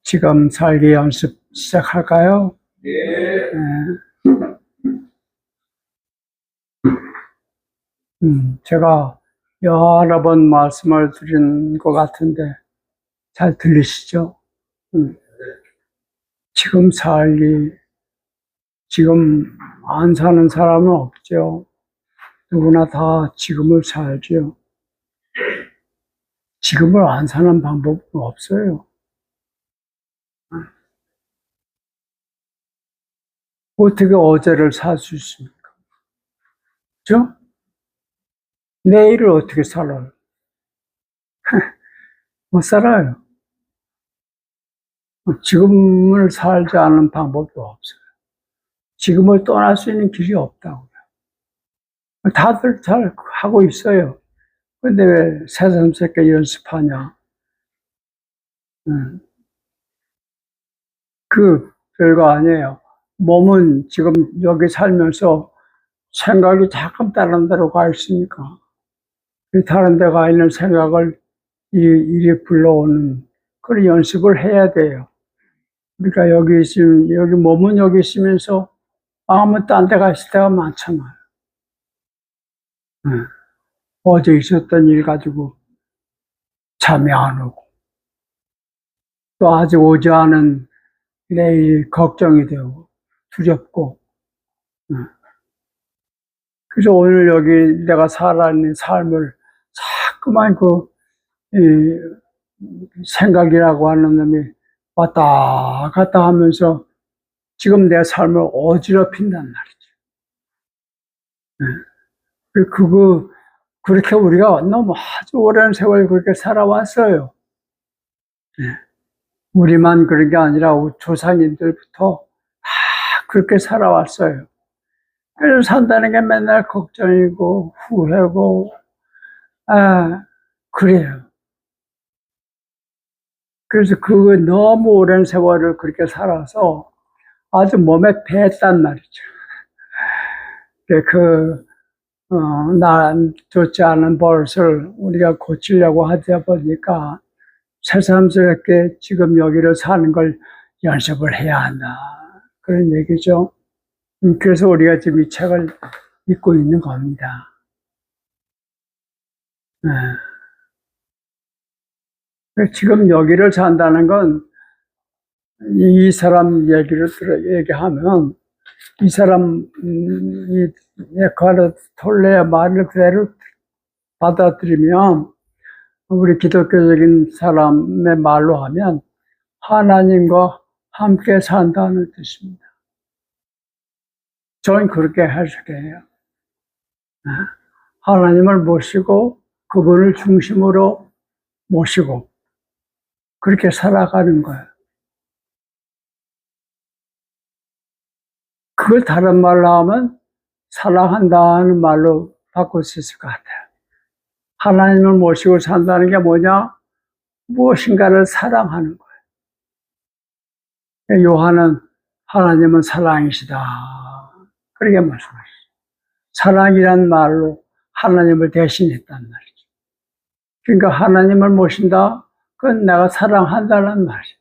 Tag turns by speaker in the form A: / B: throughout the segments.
A: 지금 살기 연습 시작할까요?
B: 예.
A: 제가 여러 번 말씀을 드린 것 같은데 잘 들리시죠? 지금 살기, 지금 안 사는 사람은 없죠. 누구나 다 지금을 살죠. 지금을 안 사는 방법은 없어요. 어떻게 어제를 살 수 있습니까? 그죠? 내일을 어떻게 살아요? 못 살아요. 지금을 살지 않은 방법도 없어요. 지금을 떠날 수 있는 길이 없다고요. 다들 잘 하고 있어요. 근데 왜 새삼스럽게 연습하냐? 그 별거 아니에요. 몸은 지금 여기 살면서 생각이 자꾸 다른 데로 가 있으니까 다른 데 가 있는 생각을 이리 불러오는 그런 연습을 해야 돼요. 그러니까 여기 있으면, 여기 몸은 여기 있으면서 마음은 딴 데 가 있을 때가 많잖아요. 어제 있었던 일 가지고 잠이 안 오고 또 아직 오지 않은 내일 걱정이 되고 두렵고. 그래서 오늘 여기 내가 살아있는 삶을 자꾸만 생각이라고 하는 놈이 왔다 갔다 하면서 지금 내 삶을 어지럽힌단 말이죠. 그렇게 우리가 너무 아주 오랜 세월 그렇게 살아왔어요. 우리만 그런 게 아니라 조상님들부터 다 그렇게 살아왔어요. 그래서 산다는 게 맨날 걱정이고 후회고, 그래요. 그래서 너무 오랜 세월을 그렇게 살아서 아주 몸에 뱄단 말이죠. 좋지 않은 버릇을 우리가 고치려고 하다 보니까 새삼스럽게 지금 여기를 사는 걸 연습을 해야 한다. 그런 얘기죠. 그래서 우리가 지금 이 책을 읽고 있는 겁니다. 지금 여기를 산다는 건 이 사람 얘기하면 이 사람 에카르트 톨레의 말을 그대로 받아들이면 우리 기독교적인 사람의 말로 하면 하나님과 함께 산다는 뜻입니다. 저는 그렇게 해석해요. 하나님을 모시고 그분을 중심으로 모시고 그렇게 살아가는 거예요. 그걸 다른 말로 하면 사랑한다는 말로 바꿀 수 있을 것 같아요. 하나님을 모시고 산다는 게 뭐냐? 무엇인가를 사랑하는 거예요. 요한은 하나님은 사랑이시다. 그렇게 말씀하셨어요. 사랑이란 말로 하나님을 대신했단 말이죠. 그러니까 하나님을 모신다? 그건 내가 사랑한다는 말이에요.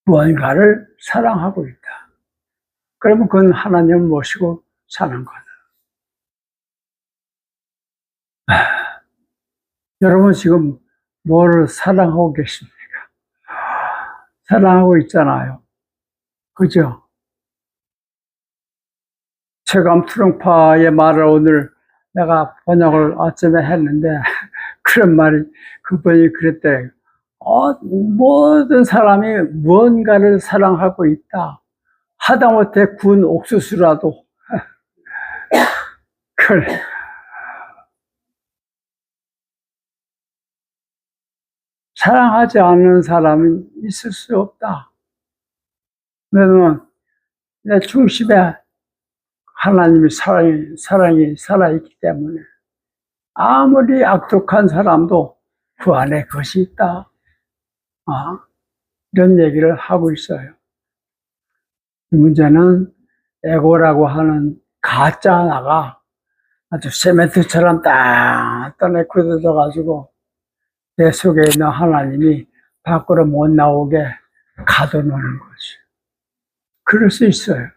A: 무언가를 사랑하고 있다. 그러면 그건 하나님을 모시고 사는 거다. 여러분 지금 뭐를 사랑하고 계십니까? 사랑하고 있잖아요. 그죠? 체감 트렁파의 말을 오늘 내가 번역을 아침에 했는데 그런 말이 그분이 그랬대. 모든 사람이 무언가를 사랑하고 있다. 하다못해 구운 옥수수라도. 그래. 사랑하지 않는 사람은 있을 수 없다. 왜냐면 내 중심에 하나님의 사랑이 살아있기 때문에 아무리 악독한 사람도 그 안에 그것이 있다. 이런 얘기를 하고 있어요. 이 문제는 에고라고 하는 가짜 하나가 아주 세멘트처럼 딱 떠내 굳어져가지고 내 속에 있는 하나님이 밖으로 못 나오게 가둬놓는 거지. 그럴 수 있어요.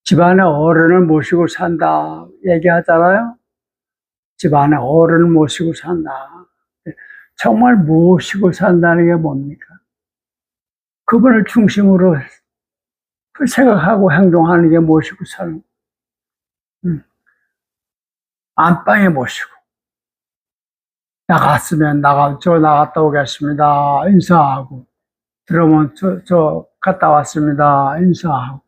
A: 집안에 어른을 모시고 산다 얘기하잖아요. 집안에 어른을 모시고 산다. 정말 모시고 산다는 게 뭡니까? 그분을 중심으로 생각하고 행동하는 게 모시고 사는. 안방에 모시고 나갔으면 저 나갔다 오겠습니다 인사하고, 들어오면 저 갔다 왔습니다 인사하고,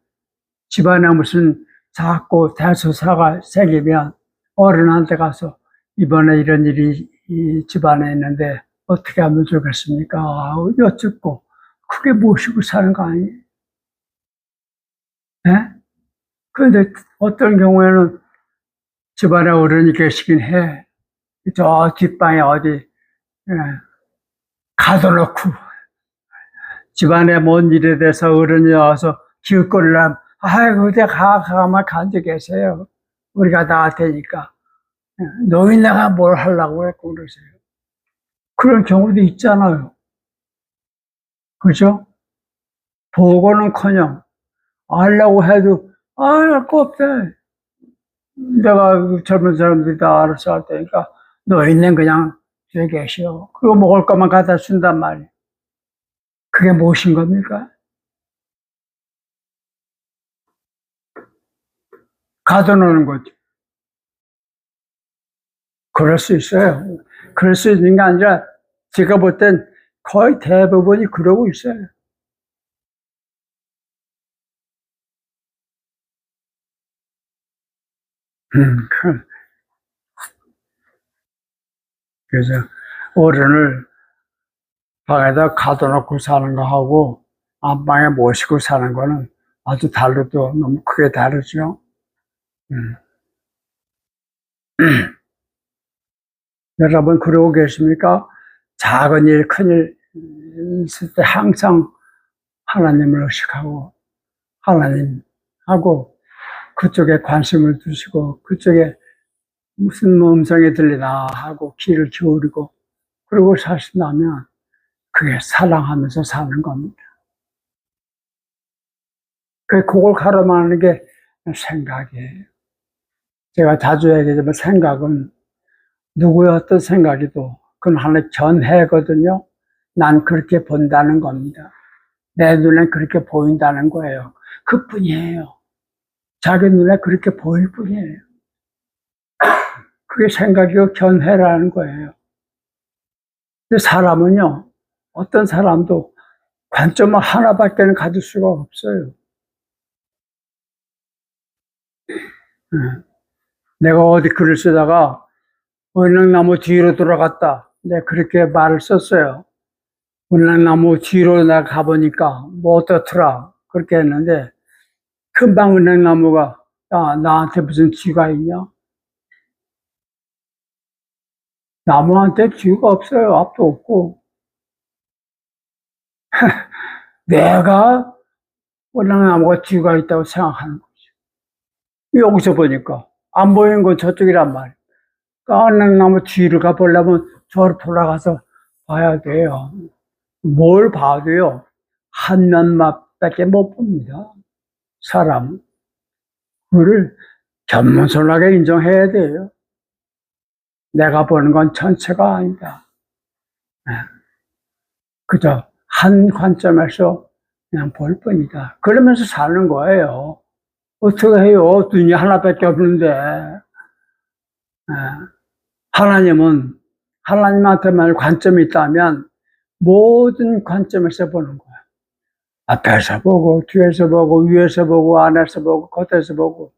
A: 집안에 무슨 자꾸 대소사가 생기면 어른한테 가서 이번에 이런 일이 이 집안에 있는데 어떻게 하면 좋겠습니까 여쭙고, 그게 모시고 사는 거 아니에요? 네? 그런데 어떤 경우에는 집안에 어른이 계시긴 해. 저 뒷방에 어디 예, 가둬놓고, 집안에 뭔 일에 대해서 어른이 와서 기웃거리를 하면 아이고 가만 앉아 계세요. 우리가 나갈 테니까. 노인네가 뭘 하려고 했고 그러세요. 그런 경우도 있잖아요. 그죠? 보고는커녕 알라고 해도 할 거 없대. 내가 젊은 사람들이 다 알아서 할 테니까 노인네는 그냥 뒤에 계셔. 그거 먹을 것만 갖다 준단 말이에요. 그게 무엇인 겁니까? 가둬놓는 거죠. 그럴 수 있어요. 그럴 수 있는 게 아니라 제가 볼 땐 거의 대부분이 그러고 있어요. 그래서 어른을 방에다 가둬놓고 사는 거하고 안방에 모시고 사는 거는 아주 다르도 너무 크게 다르죠. 여러분 그러고 계십니까? 작은 일, 큰 일 있을 때 항상 하나님을 의식하고 하나님하고 그쪽에 관심을 두시고, 그쪽에 무슨 음성이 들리나 하고 귀를 기울이고 그러고 사신다면 그게 사랑하면서 사는 겁니다. 그걸 가로막는 게 생각이에요. 제가 자주 얘기하지만 생각은 누구의 어떤 생각이도 그건 하나의 견해거든요. 난 그렇게 본다는 겁니다. 내 눈에 그렇게 보인다는 거예요. 그뿐이에요. 자기 눈에 그렇게 보일 뿐이에요. 그게 생각이고 견해라는 거예요. 근데 사람은요, 어떤 사람도 관점을 하나밖에는 가질 수가 없어요. 내가 어디 글을 쓰다가 은행나무 뒤로 돌아갔다. 내가 그렇게 말을 썼어요. 은행나무 뒤로 내가 가보니까 뭐 어떻더라. 그렇게 했는데 금방 은행나무가 야, 나한테 무슨 뒤가 있냐? 나무한테 뒤가 없어요. 앞도 없고. 내가 은행나무가 뒤가 있다고 생각하는 거죠. 여기서 보니까 안 보이는 건 저쪽이란 말이에요. 은행나무 뒤를 가보려면 저를 돌아가서 봐야 돼요. 뭘 봐도요, 한 면밖에 못 봅니다. 사람. 그를 겸손하게 인정해야 돼요. 내가 보는 건 전체가 아니다. 그저 한 관점에서 그냥 볼 뿐이다. 그러면서 사는 거예요. 어떻게 해요? 눈이 하나밖에 없는데. 하나님은, 하나님한테만 관점이 있다면 모든 관점에서 보는 거야. 앞에서 보고, 뒤에서 보고, 위에서 보고, 안에서 보고, 겉에서 보고.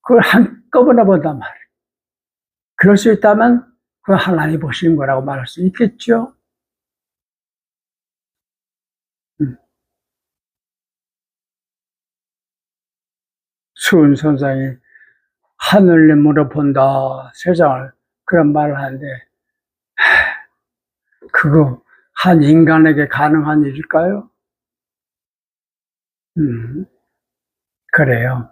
A: 그걸 한꺼번에 본단 말이에요. 그럴 수 있다면 그건 하나님이 보시는 거라고 말할 수 있겠죠. 수은 선생이 하늘님으로 본다, 세상을, 그런 말을 하는데, 그거 한 인간에게 가능한 일일까요? 그래요.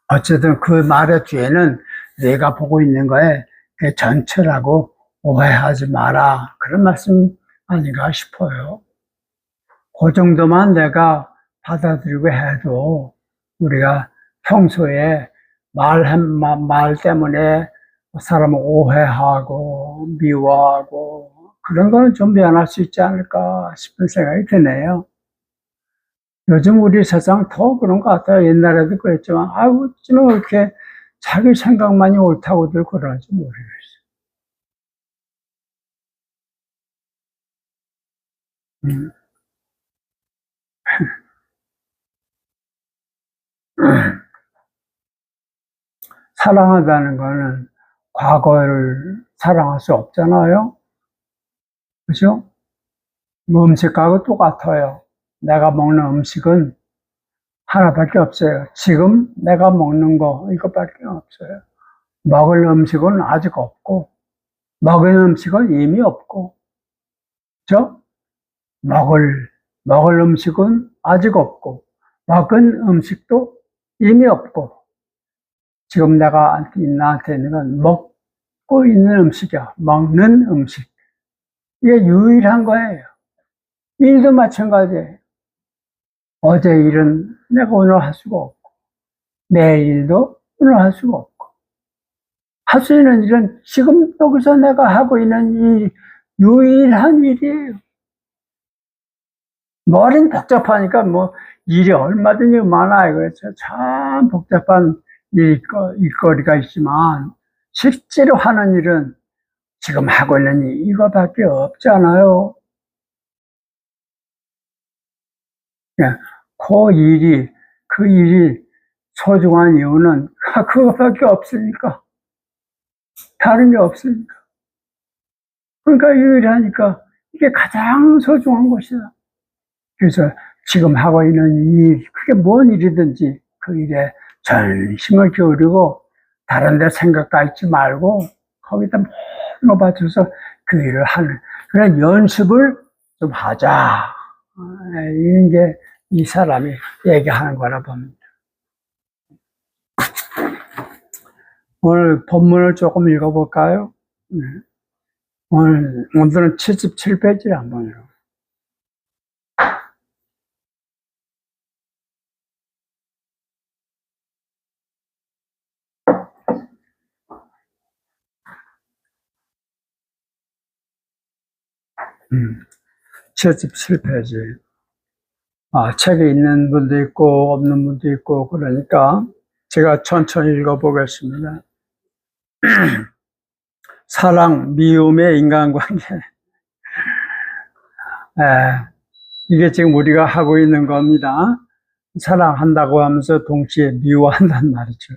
A: 어쨌든 그 말의 뒤에는 내가 보고 있는 거에 그게 전체라고 오해하지 마라. 그런 말씀 아닌가 싶어요. 그 정도만 내가 받아들이고 해도 우리가 평소에 말 때문에 사람을 오해하고 미워하고 그런 거는 좀 면할 수 있지 않을까 싶은 생각이 드네요. 요즘 우리 세상 더 그런 것 같아요. 옛날에도 그랬지만, 어쩌면 그렇게 자기 생각만이 옳다고들 그러는지 모르겠어요. 음. 사랑하다는 거는 과거를 사랑할 수 없잖아요. 그죠? 뭐 음식하고 똑같아요. 내가 먹는 음식은 하나밖에 없어요. 지금 내가 먹는 거, 이것밖에 없어요. 먹을 음식은 아직 없고, 먹은 음식은 이미 없고, 그죠? 먹을, 먹을 음식은 아직 없고, 먹은 음식도 이미 없고, 지금 나한테 있는 건 먹고 있는 음식이야. 먹는 음식. 이게 유일한 거예요. 일도 마찬가지예요. 어제 일은 내가 오늘 할 수가 없고, 내일 일도 오늘 할 수가 없고, 할 수 있는 일은 지금 여기서 내가 하고 있는 이 유일한 일이에요. 머리는 복잡하니까 뭐 일이 얼마든지 많아요. 그래서 참 복잡한 일거리가 있지만 실제로 하는 일은 지금 하고 있는 일 이거밖에 없잖아요. 예, 그 일이 소중한 이유는 그거밖에 없으니까. 다른 게 없으니까. 그러니까 유일하니까 이게 가장 소중한 것이다. 그래서 지금 하고 있는 일, 그게 뭔 일이든지 그 일에 전심을 기울이고 다른 데 생각 가 있지 말고 거기다 모든 바쳐서 그 일을 하는 그런 연습을 좀 하자. 이런 게 이 사람이 얘기하는 거라 봅니다. 오늘 본문을 조금 읽어볼까요? 오늘은 77페이지를 한번 읽어. 음, 77페이지. 책이 있는 분도 있고, 없는 분도 있고, 그러니까 제가 천천히 읽어보겠습니다. 사랑, 미움의 인간관계. 이게 지금 우리가 하고 있는 겁니다. 사랑한다고 하면서 동시에 미워한단 말이죠.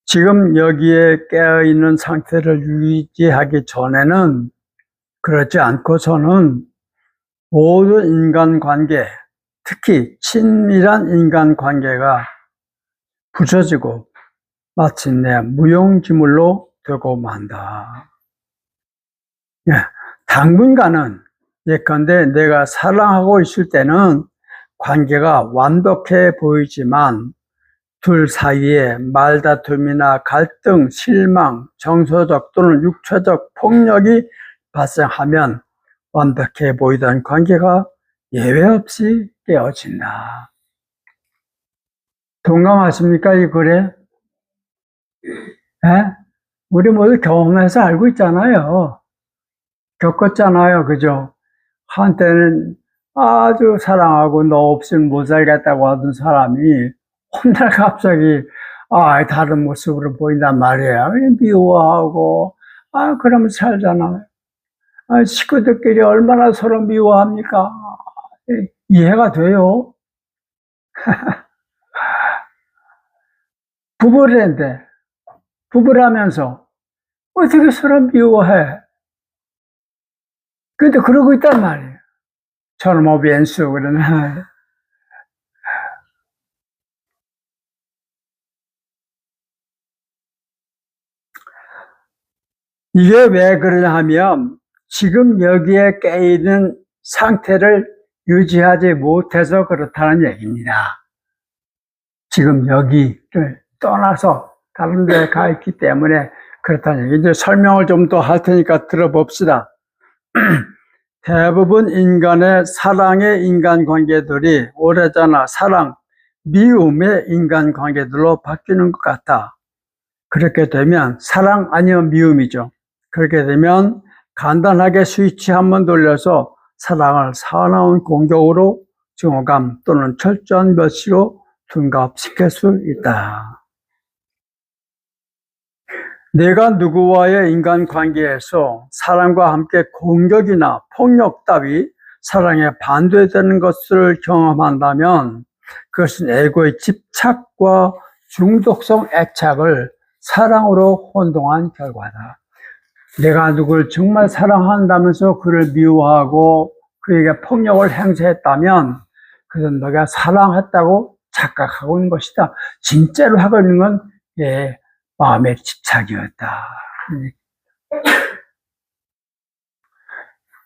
A: 지금 여기에 깨어있는 상태를 유지하기 전에는 그렇지 않고서는 모든 인간관계, 특히 친밀한 인간관계가 부서지고 마침내 무용지물로 되고 만다. 예, 당분간은 예컨대 내가 사랑하고 있을 때는 관계가 완벽해 보이지만 둘 사이에 말다툼이나 갈등, 실망, 정서적 또는 육체적 폭력이 발생하면 완벽해 보이던 관계가 예외 없이 깨어진다. 동감하십니까, 이 글에? 예? 우리 모두 경험해서 알고 있잖아요. 겪었잖아요, 그죠? 한때는 아주 사랑하고 너 없으면 못 살겠다고 하던 사람이 어느 날 갑자기 다른 모습으로 보인단 말이에요. 미워하고 그러면 살잖아요. 식구들끼리 얼마나 서로 미워합니까? 이해가 돼요. 부부인데 부부라면서 어떻게 서로 미워해? 근데 그러고 있단 말이에요. 저는 뭐 왼수 그러나 이게 왜 그러냐 하면 지금 여기에 깨있는 상태를 유지하지 못해서 그렇다는 얘기입니다. 지금 여기를 떠나서 다른 데 가 있기 때문에 그렇다는 얘기. 이제 설명을 좀 더 할 테니까 들어봅시다. 대부분 인간의 사랑의 인간관계들이 오래전에 사랑, 미움의 인간관계들로 바뀌는 것 같아. 그렇게 되면 사랑 아니면 미움이죠. 그렇게 되면 간단하게 스위치 한번 돌려서 사랑을 사나운 공격으로 증오감 또는 철저한 멸시로 둔갑시킬 수 있다. 내가 누구와의 인간관계에서 사랑과 함께 공격이나 폭력 따위 사랑에 반대되는 것을 경험한다면 그것은 에고의 집착과 중독성 애착을 사랑으로 혼동한 결과다. 내가 누구를 정말 사랑한다면서 그를 미워하고 그에게 폭력을 행사했다면 그것은 너가 사랑했다고 착각하고 있는 것이다. 진짜로 하고 있는 건 마음의 집착이었다.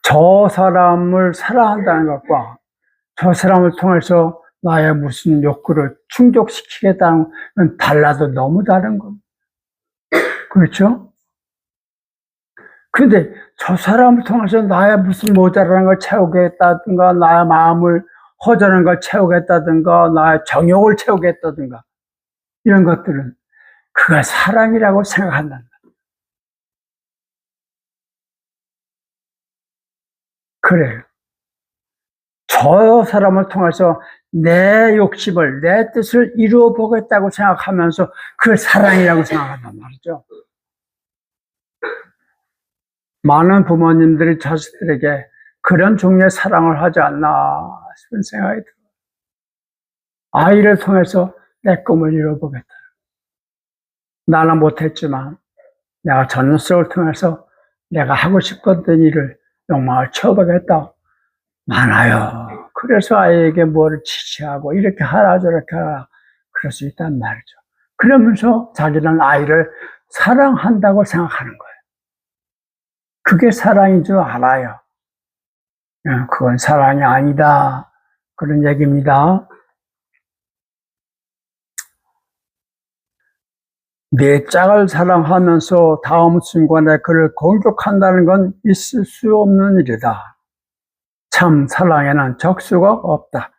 A: 저 사람을 사랑한다는 것과 저 사람을 통해서 나의 무슨 욕구를 충족시키겠다는 건 달라도 너무 다른 겁니다. 그렇죠? 근데 저 사람을 통해서 나의 무슨 모자라는 걸 채우겠다든가, 나의 마음을 허전한 걸 채우겠다든가, 나의 정욕을 채우겠다든가, 이런 것들은 그가 사랑이라고 생각한다. 그래요. 저 사람을 통해서 내 욕심을, 내 뜻을 이루어 보겠다고 생각하면서 그걸 사랑이라고 생각한단 말이죠. 많은 부모님들이 자식들에게 그런 종류의 사랑을 하지 않나 싶은 생각이 들어요. 아이를 통해서 내 꿈을 이루어보겠다. 나는 못했지만 내가 저 녀석을 통해서 내가 하고 싶었던 일을 욕망을 채워보겠다. 많아요. 그래서 아이에게 뭐를 지시하고 이렇게 하라 저렇게 하라 그럴 수 있단 말이죠. 그러면서 자기는 아이를 사랑한다고 생각하는 거예요. 그게 사랑인 줄 알아요. 그건 사랑이 아니다. 그런 얘기입니다. 내 짝을 사랑하면서 다음 순간에 그를 공격한다는 건 있을 수 없는 일이다. 참 사랑에는 적수가 없다.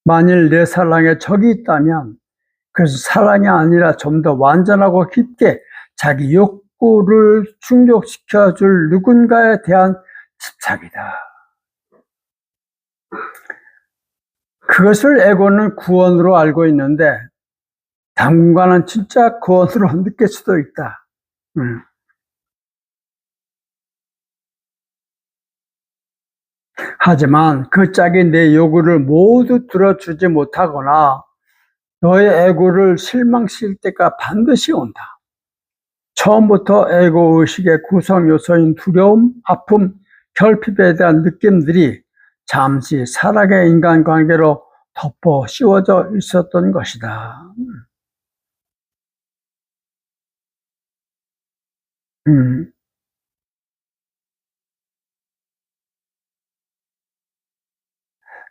A: 만일 내 사랑에 적이 있다면 그래서 사랑이 아니라 좀 더 완전하고 깊게 자기 욕구를 충족시켜줄 누군가에 대한 집착이다. 그것을 에고는 구원으로 알고 있는데 당분간은 진짜 구원으로 느낄 수도 있다. 하지만 그 짝이 내 요구를 모두 들어주지 못하거나 너의 에고를 실망시킬 때가 반드시 온다. 처음부터 에고 의식의 구성 요소인 두려움, 아픔, 결핍에 대한 느낌들이 잠시 사랑의 인간관계로 덮어 씌워져 있었던 것이다.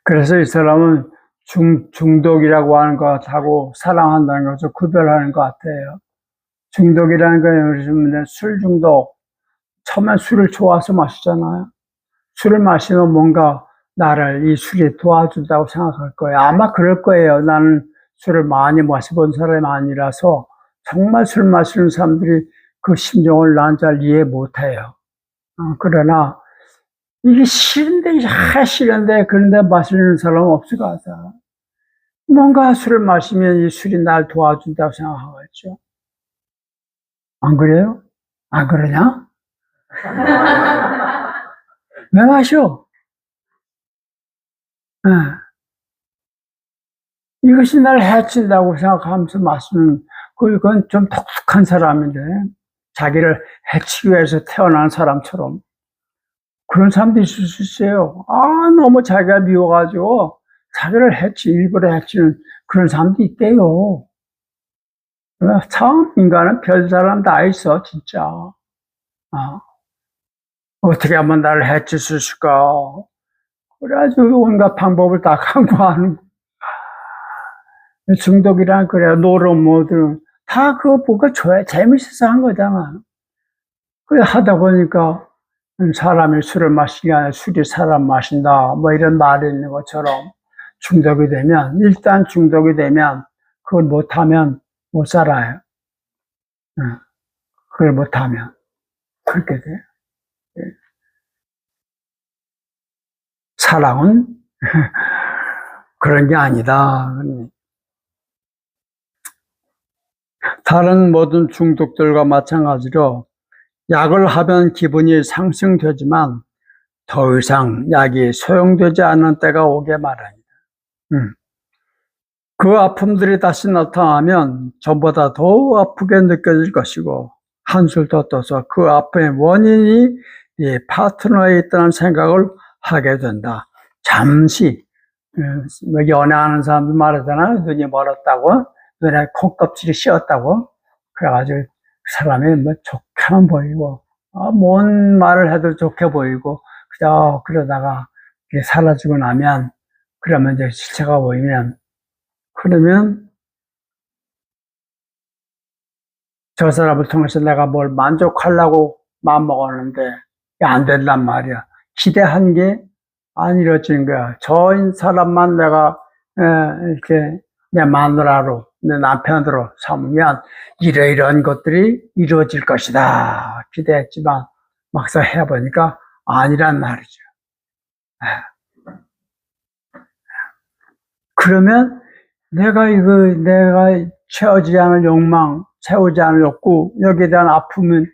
A: 그래서 이 사람은 중독이라고 하는 것하고 사랑한다는 것을 구별하는 것 같아요. 중독이라는 건 요즘에 술 중독, 처음에 술을 좋아서 마시잖아요. 술을 마시면 뭔가 나를 이 술이 도와준다고 생각할 거예요. 아마 그럴 거예요. 나는 술을 많이 마셔본 사람이 아니라서 정말 술 마시는 사람들이 그 심정을 난 잘 이해 못해요. 그러나 이게 싫은데, 싫은데, 그런데 마시는 사람은 없을 것 같아. 뭔가 술을 마시면 이 술이 날 도와준다고 생각하겠죠. 안 그래요? 안 그러냐? 왜 마셔? 네. 이것이 날 해친다고 생각하면서 마시는, 그건 좀 독특한 사람인데, 자기를 해치기 위해서 태어난 사람처럼. 그런 사람도 있을 수 있어요. 너무 자기가 미워가지고, 자기를 일부러 해치는 그런 사람도 있대요. 참, 인간은 별 사람 다 있어, 진짜. 어떻게 하면 나를 해칠 수 있을까? 그래가지고 온갖 방법을 다 강구하는 중독이란 그래요. 노름 뭐든 다 그거 보고 재밌어서 한 거잖아. 그래 하다 보니까 사람이 술을 마시기 아니라 술이 사람 마신다. 뭐 이런 말이 있는 것처럼 중독이 되면, 일단 중독이 되면 그걸 못하면 못 살아요. 그걸 못하면. 그렇게 돼. 사랑은 그런 게 아니다. 다른 모든 중독들과 마찬가지로 약을 하면 기분이 상승되지만 더 이상 약이 소용되지 않는 때가 오게 마련이다. 그 아픔들이 다시 나타나면 전보다 더 아프게 느껴질 것이고 한술 더 떠서 그 아픔의 원인이 이 파트너에 있다는 생각을 하게 된다. 잠시 연애하는 사람들 말하잖아. 눈이 멀었다고, 눈에 콩껍질이 씌었다고. 그래가지고 그 사람이 뭐 좋게만 보이고 뭔 말을 해도 좋게 보이고 그저 그러다가 사라지고 나면, 그러면 이제 시체가 보이면, 그러면 저 사람을 통해서 내가 뭘 만족하려고 마음먹었는데 안 된단 말이야. 기대한 게 안 이루어진 거야. 저 사람만 내가 이렇게 내 마누라로, 내 남편으로 삼으면 이러이러한 것들이 이루어질 것이다 기대했지만 막상 해보니까 아니란 말이죠. 그러면 내가 채우지 않을 욕망, 채우지 않을 욕구, 여기에 대한 아픔은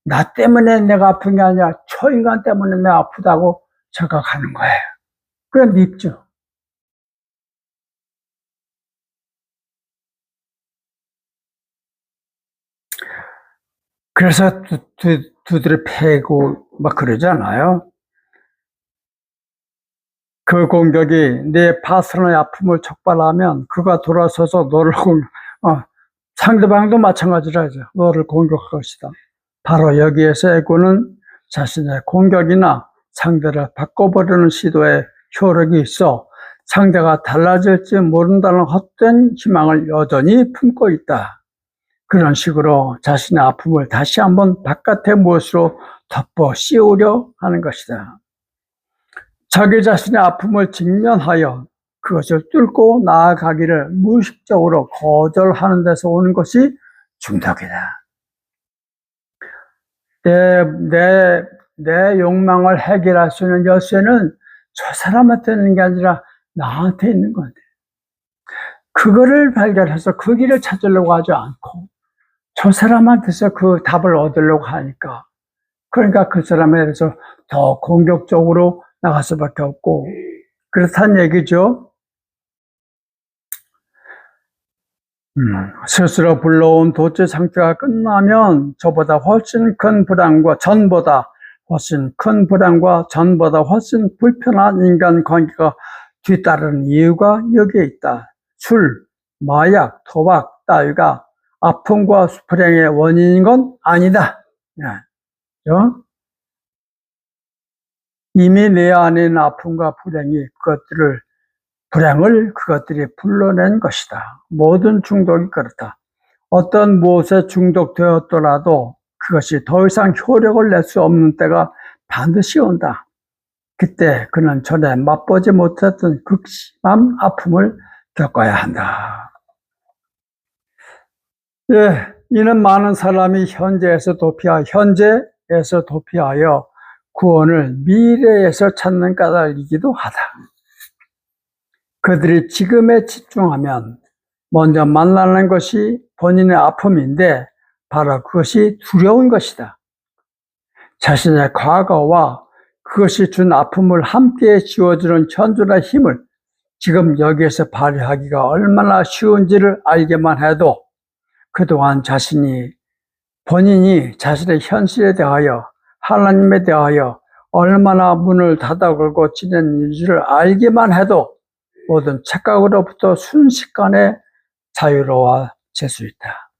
A: 나 때문에 내가 아픈 게 아니라 저 인간 때문에 내가 아프다고 생각하는 거예요. 그럼 밉죠. 그래서 두드려 패고 막 그러잖아요. 그 공격이 내 파트너의 아픔을 촉발하면 그가 돌아서서 너를 상대방도 마찬가지로 하죠. 너를 공격할 것이다. 바로 여기에서 애고는 자신의 공격이나 상대를 바꿔버리는 시도에 효력이 있어 상대가 달라질지 모른다는 헛된 희망을 여전히 품고 있다. 그런 식으로 자신의 아픔을 다시 한번 바깥의 무엇으로 덮어 씌우려 하는 것이다. 자기 자신의 아픔을 직면하여 그것을 뚫고 나아가기를 무의식적으로 거절하는 데서 오는 것이 중독이다. 내 욕망을 해결할 수 있는 열쇠는 저 사람한테 있는 게 아니라 나한테 있는 건데, 그거를 발견해서 그 길을 찾으려고 하지 않고 저 사람한테서 그 답을 얻으려고 하니까, 그러니까 그 사람에 대해서 더 공격적으로 나갈 수밖에 없고, 그렇다는 얘기죠. 스스로 불러온 도체 상태가 끝나면 전보다 훨씬 큰 불안과 전보다 훨씬 불편한 인간관계가 뒤따르는 이유가 여기에 있다. 술, 마약, 도박 따위가 아픔과 불행의 원인인 건 아니다. 이미 내 안에 있는 아픔과 불행을 그것들이 불러낸 것이다. 모든 중독이 그렇다. 어떤 무엇에 중독되었더라도 그것이 더 이상 효력을 낼 수 없는 때가 반드시 온다. 그때 그는 전에 맛보지 못했던 극심한 아픔을 겪어야 한다. 이는 많은 사람이 현재에서 도피하여 구원을 미래에서 찾는 까닭이기도 하다. 그들이 지금에 집중하면 먼저 만나는 것이 본인의 아픔인데 바로 그것이 두려운 것이다. 자신의 과거와 그것이 준 아픔을 함께 지워주는 현존의 힘을 지금 여기에서 발휘하기가 얼마나 쉬운지를 알게만 해도 그동안 본인이 자신의 현실에 대하여, 하나님에 대하여 얼마나 문을 닫아 걸고 지냈는지를 알기만 해도 모든 착각으로부터 순식간에 자유로워질 수 있다.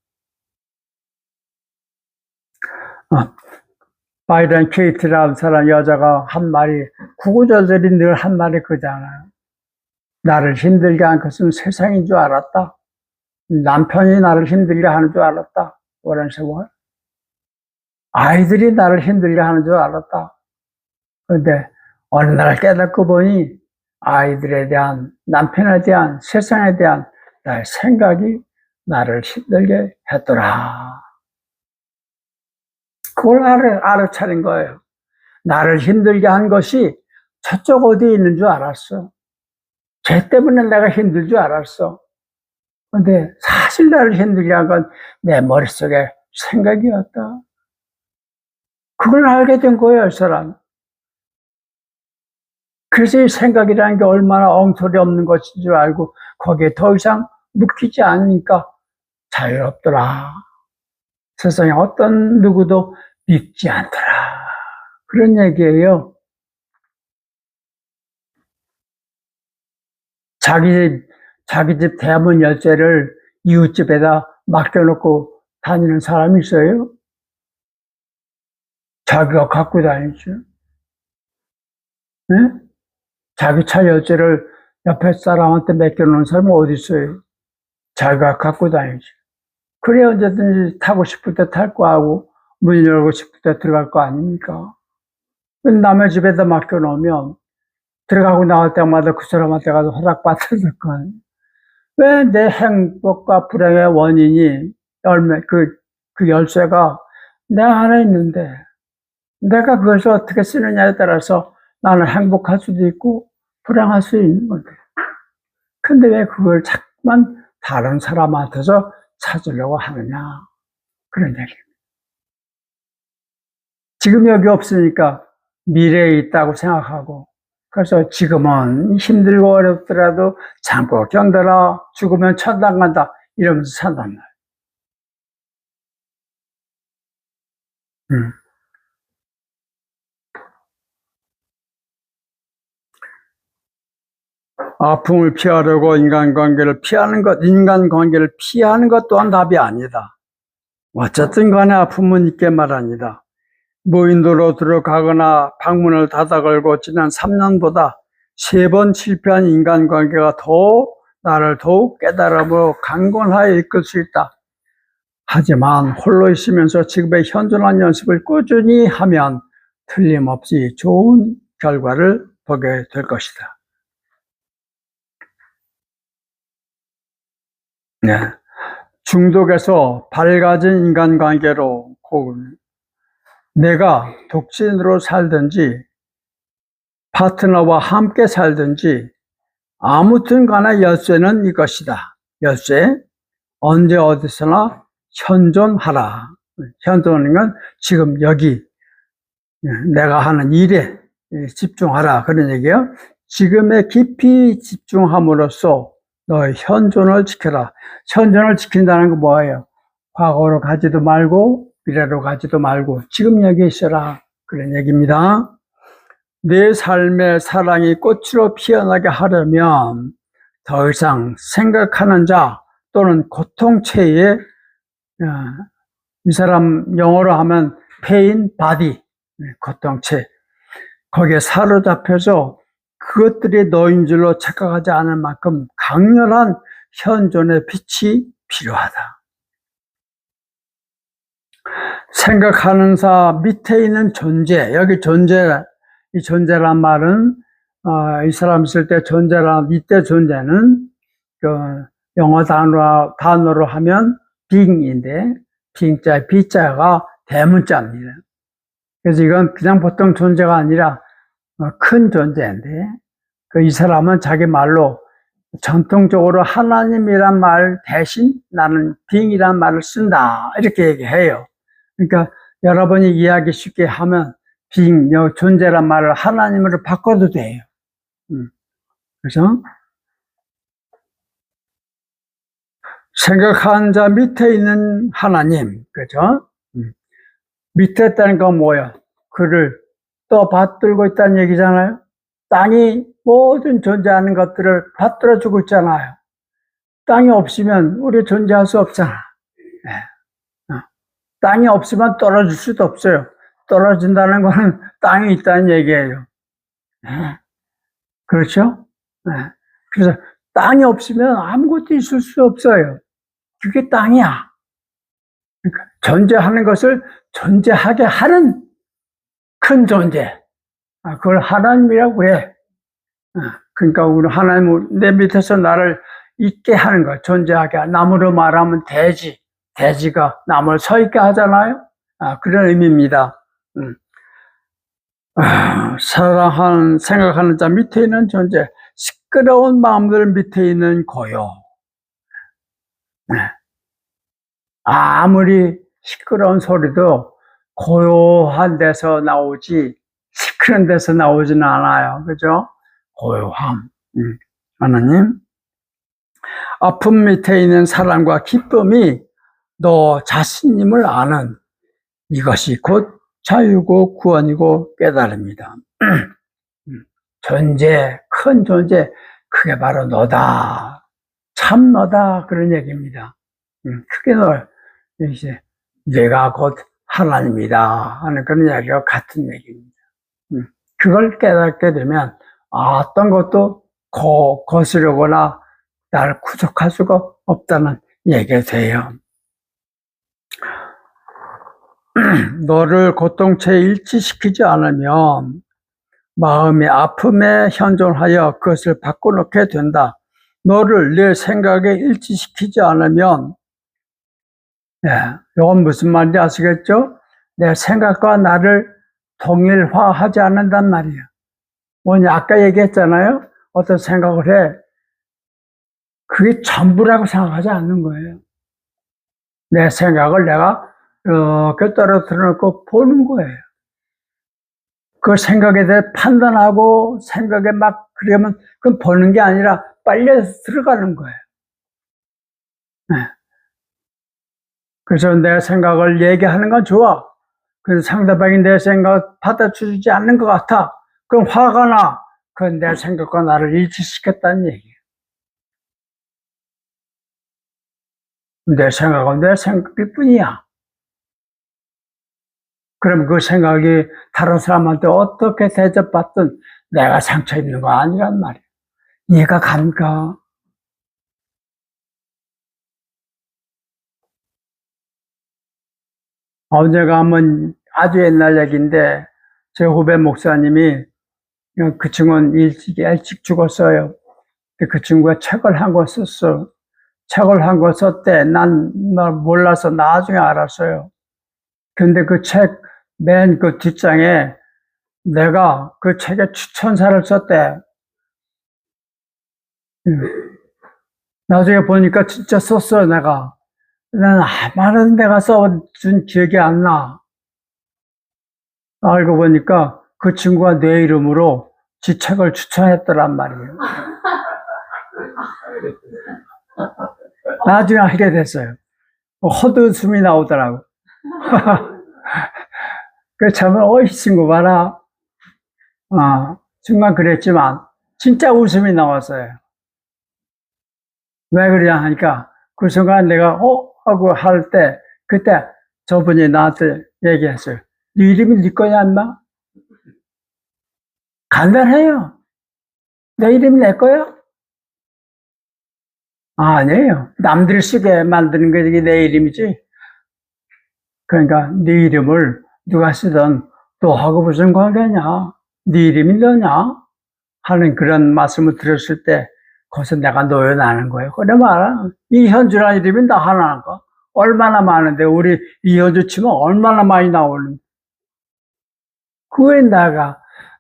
A: 바이런 케이트라는 여자가 한 말이, 구구절절이 늘 한 말이 그잖아요. 나를 힘들게 한 것은 세상인 줄 알았다. 남편이 나를 힘들게 하는 줄 알았다. 오랜 세월. 아이들이 나를 힘들게 하는 줄 알았다. 그런데 어느 날 깨닫고 보니 아이들에 대한, 남편에 대한, 세상에 대한 나의 생각이 나를 힘들게 했더라. 그걸 알아차린 거예요. 나를 힘들게 한 것이 저쪽 어디에 있는 줄 알았어. 죄 때문에 내가 힘들 줄 알았어. 근데 사실 나를 힘들게 한 건 내 머릿속에 생각이었다. 그걸 알게 된 거예요, 이 사람. 그래서 이 생각이라는 게 얼마나 엉터리 없는 것인 줄 알고 거기에 더 이상 묶이지 않으니까 자유롭더라. 세상에 어떤 누구도 믿지 않더라. 그런 얘기예요. 자기 집 대문 열쇠를 이웃집에다 맡겨놓고 다니는 사람이 있어요? 자기가 갖고 다니죠. 네? 자기 차 열쇠를 옆에 사람한테 맡겨놓은 사람은 어디 있어요? 자기가 갖고 다니죠. 그래 언제든지 타고 싶을 때 탈 거 하고 문 열고 싶을 때 들어갈 거 아닙니까? 남의 집에다 맡겨놓으면 들어가고 나올 때마다 그 사람한테 가서 허락받아야 될 거 아니에요? 왜 내 행복과 불행의 원인이 그 열쇠가 내 안에 있는데 내가 그것을 어떻게 쓰느냐에 따라서 나는 행복할 수도 있고 불행할 수 있는 건데. 근데 왜 그걸 자꾸만 다른 사람한테서 찾으려고 하느냐. 그런 얘기입니다. 지금 여기 없으니까 미래에 있다고 생각하고 그래서 지금은 힘들고 어렵더라도 참고 견뎌라. 죽으면 천당 간다. 이러면서 산단 말이에요. 아픔을 피하려고 인간관계를 피하는 것 또한 답이 아니다. 어쨌든 간에 아픔은 있게 말합니다. 무인도로 들어가거나 방문을 닫아 걸고 지난 3년보다 3번 실패한 인간관계가 나를 더욱 깨달음으로 강건하게 이끌 수 있다. 하지만 홀로 있으면서 지금의 현존한 연습을 꾸준히 하면 틀림없이 좋은 결과를 보게 될 것이다. 네. 중독에서 밝아진 인간관계로 내가 독신으로 살든지 파트너와 함께 살든지 아무튼 간에 열쇠는 이것이다. 열쇠, 언제 어디서나 현존하라. 현존하는 건 지금 여기 내가 하는 일에 집중하라. 그런 얘기예요. 지금에 깊이 집중함으로써 너의 현존을 지켜라. 현존을 지킨다는 건 뭐예요? 과거로 가지도 말고 미래로 가지도 말고 지금 여기 있어라. 그런 얘기입니다. 내 삶의 사랑이 꽃으로 피어나게 하려면 더 이상 생각하는 자 또는 고통체에 이 사람 영어로 하면 pain body, 고통체 거기에 사로잡혀서 그것들이 너인 줄로 착각하지 않을 만큼 강렬한 현존의 빛이 필요하다. 생각하는 사 밑에 있는 존재, 여기 이 존재란 말은 이 사람 있을 때 이때 존재는 그 영어 단어로 하면 being인데 B자가 대문자입니다. 그래서 이건 그냥 보통 존재가 아니라 큰 존재인데 이 사람은 자기 말로 전통적으로 하나님이란 말 대신 나는 being이란 말을 쓴다 이렇게 얘기해요. 그러니까 여러분이 이해하기 쉽게 하면 being, 존재란 말을 하나님으로 바꿔도 돼요. 그래서 생각하는 자 밑에 있는 하나님, 그죠? 밑에 있다는 건 뭐예요? 그를 또 받들고 있다는 얘기잖아요. 땅이 모든 존재하는 것들을 받들어주고 있잖아요. 땅이 없으면 우리 존재할 수 없잖아. 땅이 없으면 떨어질 수도 없어요. 떨어진다는 거는 땅이 있다는 얘기예요. 그렇죠? 그래서 땅이 없으면 아무것도 있을 수 없어요. 그게 땅이야. 그러니까 존재하는 것을 존재하게 하는 큰 존재. 그걸 하나님이라고 그래. 그러니까 우리 하나님 내 밑에서 나를 있게 하는 거, 존재하게. 나무로 말하면 돼지. 돼지가 나무를 서 있게 하잖아요. 그런 의미입니다. 생각하는 자 밑에 있는 존재, 시끄러운 마음들 밑에 있는 고요. 아무리 시끄러운 소리도 고요한 데서 나오지, 시끄러운 데서 나오지는 않아요. 그죠? 고요함. 하나님, 아픔 밑에 있는 사랑과 기쁨이 너 자신임을 아는 이것이 곧 자유고 구원이고 깨달음이다. 존재, 큰 존재, 그게 바로 너다. 참 너다. 그런 얘기입니다. 크게 너, 이제, 내가 곧 하나님이다. 하는 그런 얘기와 같은 얘기입니다. 그걸 깨닫게 되면, 어떤 것도 거스르거나 나를 구속할 수가 없다는 얘기가 돼요. 너를 고통체에 일치시키지 않으면 마음의 아픔에 현존하여 그것을 바꿔놓게 된다. 너를 내 생각에 일치시키지 않으면, 이건 무슨 말인지 아시겠죠? 내 생각과 나를 동일화하지 않는단 말이에요. 뭐냐, 아까 얘기했잖아요. 어떤 생각을 해. 그게 전부라고 생각하지 않는 거예요. 내 생각을 내가 이렇게 떨어뜨려 놓고 보는 거예요. 그 생각에 대해 판단하고 생각에 막 그러면 그건 보는 게 아니라 빨려 들어가는 거예요. 그래서 내 생각을 얘기하는 건 좋아. 그래서 상대방이 내 생각을 받아주지 않는 것 같아. 그럼 화가 나. 그건 내 생각과 나를 일치시켰다는 얘기예요. 내 생각은 내 생각일 뿐이야. 그럼 그 생각이 다른 사람한테 어떻게 대접받든 내가 상처 입는 거 아니란 말이에요. 이해가 갑니까? 제가 한번 아주 옛날 얘기인데 제 후배 목사님이 그 친구는 일찍 죽었어요. 그 친구가 책을 한 권 썼어. 책을 한 권 썼대. 난 몰라서 나중에 알았어요. 근데 그 책 맨 그 뒷장에 내가 그 책에 추천사를 썼대. 나중에 보니까 진짜 썼어, 내가. 난 많은 내가 써준 기억이 안 나. 알고 보니까 그 친구가 내 이름으로 지 책을 추천했더란 말이에요. 나중에 알게 됐어요. 헛웃음이 나오더라고. 그 참, 이 친구 봐라. 순간 그랬지만, 진짜 웃음이 나왔어요. 왜 그러냐 하니까, 그 순간 내가, 하고 할 때, 그때 저분이 나한테 얘기했어요. 네 이름이 네 거냐, 인마? 간단해요. 내 이름이 내 거야? 아니에요. 남들이 쓰게 만드는 게 내 이름이지. 그러니까 네 이름을 누가 쓰든 너하고 무슨 관계냐? 네 이름이 너냐? 하는 그런 말씀을 들었을 때 거기서 내가 노여나는 거예요. 그래 말아. 이현주라는 이름이 나 하나인가? 얼마나 많은데 우리 이현주 치면 얼마나 많이 나오는. 그거에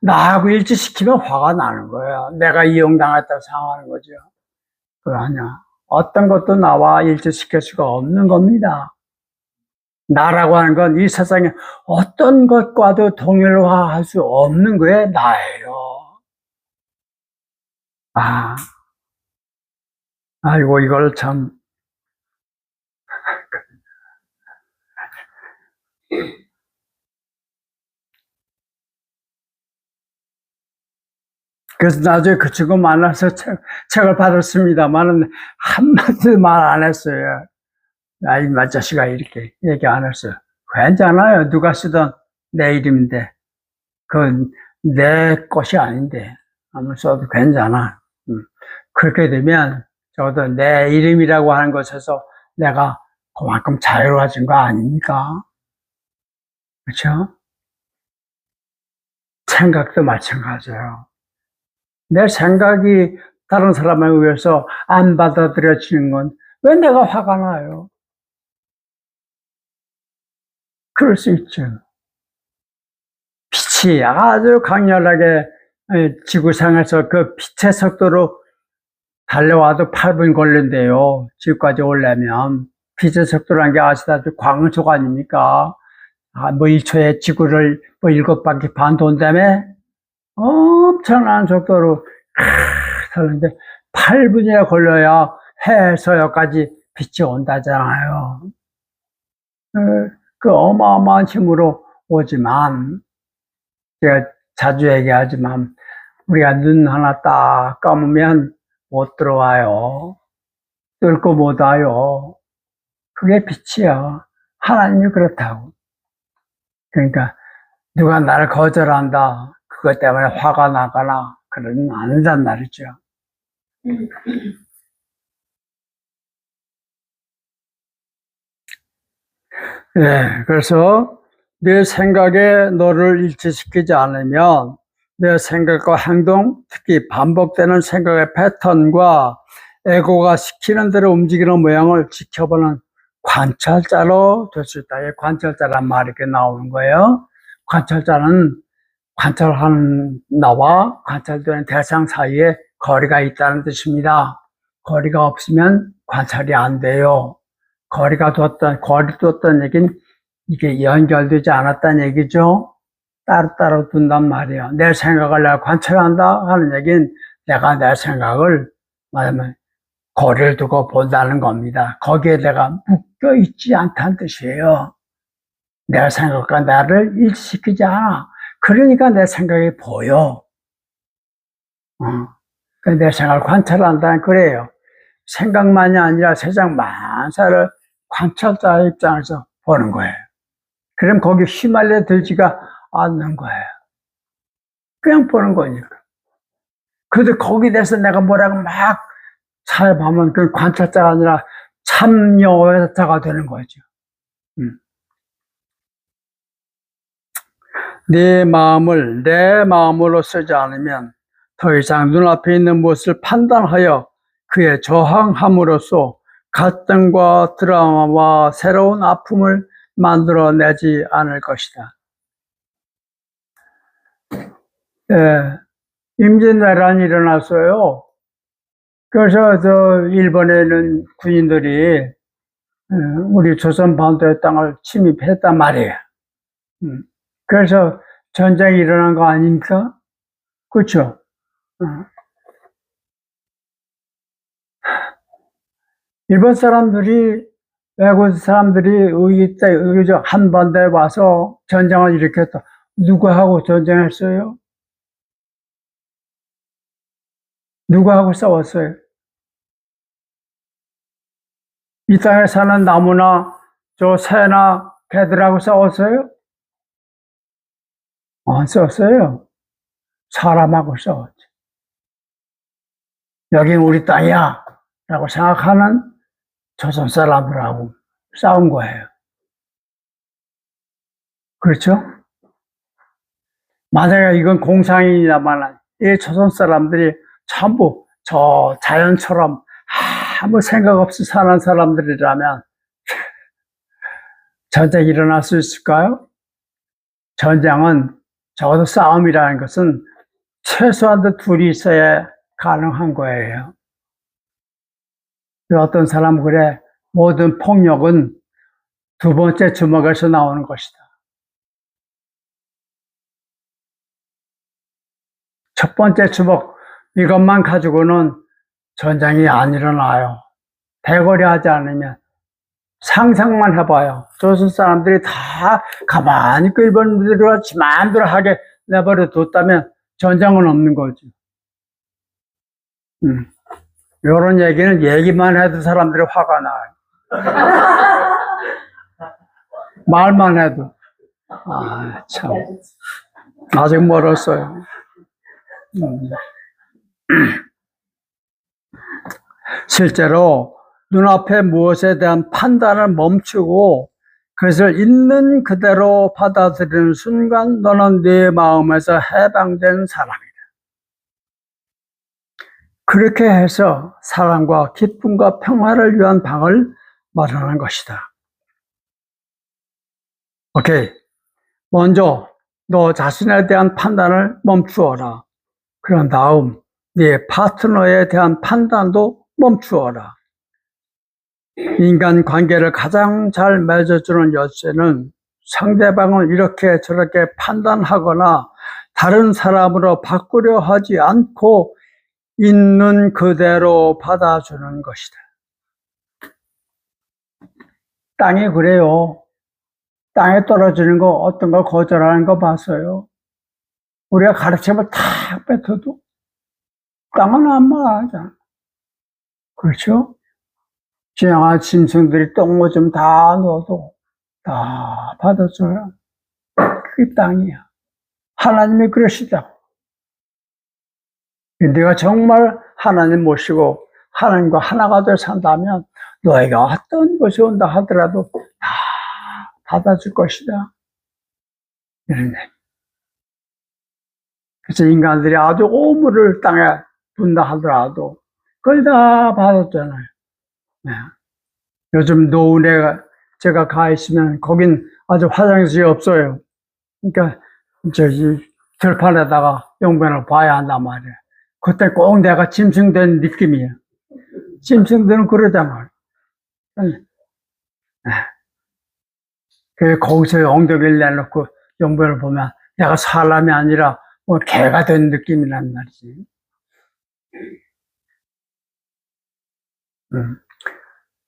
A: 나하고 일치시키면 화가 나는 거예요. 내가 이용당했다고 생각하는 거죠. 그거 아니야. 어떤 것도 나와 일치시킬 수가 없는 겁니다. 나라고 하는 건 이 세상에 어떤 것과도 동일화할 수 없는 거에 나예요. 아이고, 이걸 참. 그래서 나중에 그 친구 만나서 책을 받았습니다만은 한마디도 말 안 했어요. 이 자식아, 이렇게 얘기 안 했어요. 괜찮아요. 누가 쓰던 내 이름인데. 그건 내 것이 아닌데. 아무 써도 괜찮아. 그렇게 되면 적어도 내 이름이라고 하는 것에서 내가 그만큼 자유로워진 거 아닙니까? 그렇죠? 생각도 마찬가지예요. 내 생각이 다른 사람에 의해서 안 받아들여지는 건 왜 내가 화가 나요? 그럴 수 있죠. 빛이 아주 강렬하게 지구상에서 그 빛의 속도로 달려와도 8분 걸린대요. 지구까지 오려면. 빛의 속도라는 게 아시다시피 광속 아닙니까? 뭐 1초에 지구를 뭐 7바퀴 반 돈다음에 엄청난 속도로 달리는데 8분이나 걸려야 해에서 여기까지 빛이 온다잖아요. 그 어마어마한 힘으로 오지만 제가 자주 얘기하지만 우리가 눈 하나 딱 감으면 못 들어와요. 뚫고 못 와요. 그게 빛이야. 하나님이 그렇다고. 그러니까 누가 나를 거절한다. 그것 때문에 화가 나거나 그러면 안 된단 말이죠. 네, 그래서 내 생각에 너를 일치시키지 않으면 내 생각과 행동, 특히 반복되는 생각의 패턴과 에고가 시키는 대로 움직이는 모양을 지켜보는 관찰자로 될 수 있다. 이 관찰자란 말이 이렇게 나오는 거예요. 관찰자는 관찰하는 나와 관찰되는 대상 사이에 거리가 있다는 뜻입니다. 거리가 없으면 관찰이 안 돼요. 거리 뒀다는 얘기는 이게 연결되지 않았다는 얘기죠. 따로따로 둔단 말이에요. 내 생각을 내가 관찰한다 하는 얘기는 내가 내 생각을 말하면 거리를 두고 본다는 겁니다. 거기에 내가 묶여 있지 않다는 뜻이에요. 내 생각과 나를 일치시키지 않아. 그러니까 내 생각이 보여. 내 생각을 관찰한다는 그래요. 생각만이 아니라 세상 만사를 관찰자 입장에서 보는 거예요. 그럼 거기 휘말려 들지가 않는 거예요. 그냥 보는 거니까. 그런데 거기에 대해서 내가 뭐라고 막 사업하면 그 관찰자가 아니라 참여자가 되는 거죠. 내 마음을 내 마음으로 쓰지 않으면 더 이상 눈앞에 있는 무엇을 판단하여 그에 저항함으로써 갈등과 드라마와 새로운 아픔을 만들어내지 않을 것이다. 임진왜란이 일어났어요. 그래서 일본에는 군인들이 우리 조선 반도의 땅을 침입했단 말이에요. 그래서 전쟁이 일어난 거 아닙니까? 그렇죠? 일본 사람들이 외국 사람들이 의기적 한반도에 와서 전쟁을 일으켰다. 누구하고 전쟁했어요? 누구하고 싸웠어요? 이 땅에 사는 나무나 저 새나 개들하고 싸웠어요? 안 싸웠어요. 사람하고 싸웠죠. 여긴 우리 땅이야 라고 생각하는 조선 사람들하고 싸운 거예요. 그렇죠? 만약에 이건 공상이다만 이 조선 사람들이 전부 저 자연처럼 아무 생각 없이 사는 사람들이라면 전쟁이 일어날 수 있을까요? 전쟁은 적어도 싸움이라는 것은 최소한도 둘이 있어야 가능한 거예요. 어떤 사람은 그래, 모든 폭력은 두 번째 주먹에서 나오는 것이다. 첫 번째 주먹, 이것만 가지고는 전쟁이 안 일어나요. 대거리 하지 않으면. 상상만 해봐요. 조선 사람들이 다 가만히 일본들이 마음대로 하게 내버려 뒀다면 전쟁은 없는 거지. 이런 얘기는 얘기만 해도 사람들이 화가 나요. 말만 해도. 아, 참. 아직 멀었어요. 실제로 눈앞에 무엇에 대한 판단을 멈추고 그것을 있는 그대로 받아들이는 순간 너는 네 마음에서 해방된 사람이다. 그렇게 해서 사랑과 기쁨과 평화를 위한 방을 마련하는 것이다. 오케이. 먼저 너 자신에 대한 판단을 멈추어라. 그런 다음 네 파트너에 대한 판단도 멈추어라. 인간 관계를 가장 잘 맺어주는 열쇠는 상대방을 이렇게 저렇게 판단하거나 다른 사람으로 바꾸려 하지 않고 있는 그대로 받아주는 것이다. 땅이 그래요. 땅에 떨어지는 거 어떤 걸 거절하는 거 봤어요. 우리가 가르침을 다 뱉어도 땅은 안 말하잖아. 그렇죠? 지나간 짐승들이 똥오줌 다 넣어도 다 받아줘요. 그게 땅이야. 하나님이 그러시다고. 네가 정말 하나님 모시고 하나님과 하나가 되어 산다면 너희가 어떤 것이 온다 하더라도 다 받아줄 것이다. 이런 얘기. 그래서 인간들이 아주 오물을 땅에 분다 하더라도 그걸 다 받았잖아요. 네. 요즘 노은에 제가 가 있으면 거긴 아주 화장실이 없어요. 그러니까 저기 들판에다가 용변을 봐야 한단 말이에요. 그때 꼭 내가 짐승된 느낌이에요. 짐승들은 그러잖아요. 거기서 엉덩이를 내놓고 용변을 보면 내가 사람이 아니라 뭐 개가 된 느낌이란 말이지.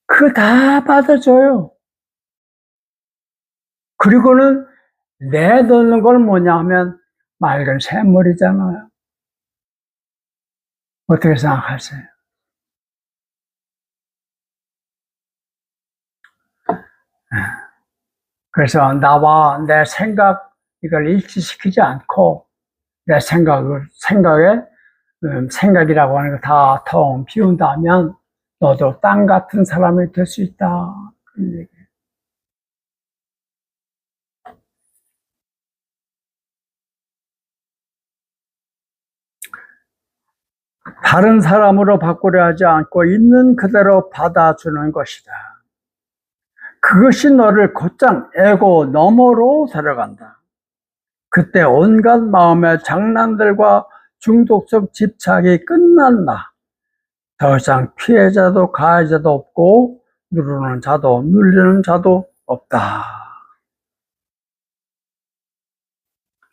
A: 그거 다 받아줘요. 그리고는 내놓는 걸 뭐냐 하면 맑은 샘물이잖아요. 어떻게 생각하세요? 그래서 나와 내 생각, 이걸 일치시키지 않고 내 생각이라고 하는 거 다 텅 비운다면 너도 땅 같은 사람이 될 수 있다. 그런 얘기예요. 다른 사람으로 바꾸려 하지 않고 있는 그대로 받아주는 것이다. 그것이 너를 곧장 에고 너머로 데려간다. 그때 온갖 마음의 장난들과 중독적 집착이 끝난다. 더 이상 피해자도 가해자도 없고 누르는 자도 눌리는 자도 없다.